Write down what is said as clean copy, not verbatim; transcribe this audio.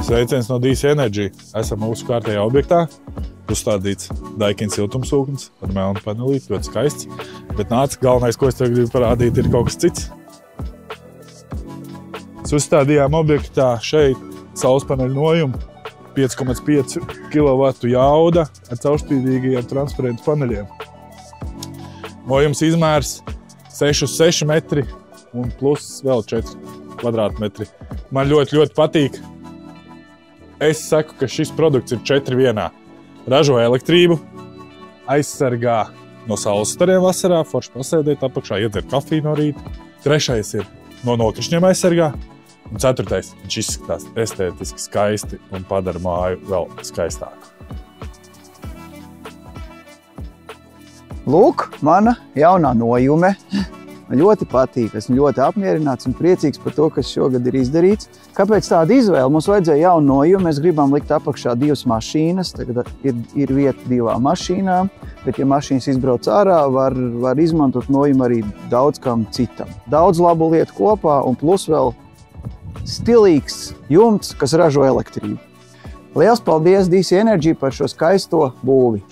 Sveiciens no DC Energy. Esam mūsu kārtējā objektā. Uzstādīts Daikin siltumsūknis ar melnu panelīti, ļoti skaists. Bet galvenais, ko es tev gribu parādīt, ir kaut kas cits. Mēs uzstādījām objektā šeit saulespaneļu nojumu, 5,5 kW jauda ar caurspīdīgajiem transparentu paneļiem. Nojums izmērs 6,6 metri un plus vēl 4 kvadrātmetri. Man ļoti patīk. Es saku, ka šis produkts ir 4 vienā. Ražo elektrību, aizsargā no saules stariem vasarā, forši pasēdēt apakšā, iedzer kafiju no rīta. 3. ir no nokrišņiem aizsargā. Un 4. viņš izskatās estētiski skaisti un padara māju vēl skaistāku. Lūk, mana jaunā nojume. Man ļoti patīk, esmu ļoti apmierināts un priecīgs par to, kas šogad ir izdarīts. Kāpēc tāda izvēle? Mums vajadzēja jaunu nojumu, mēs gribam likt apakšā 2 mašīnas, tagad ir vieta 2 mašīnām, bet ja mašīnas izbrauc ārā, var izmantot nojumu arī daudz kam citam. Daudz labu lietu kopā un plus vēl stilīgs jumts, kas ražo elektrību. Liels paldies DC Energy par šo skaisto būvi!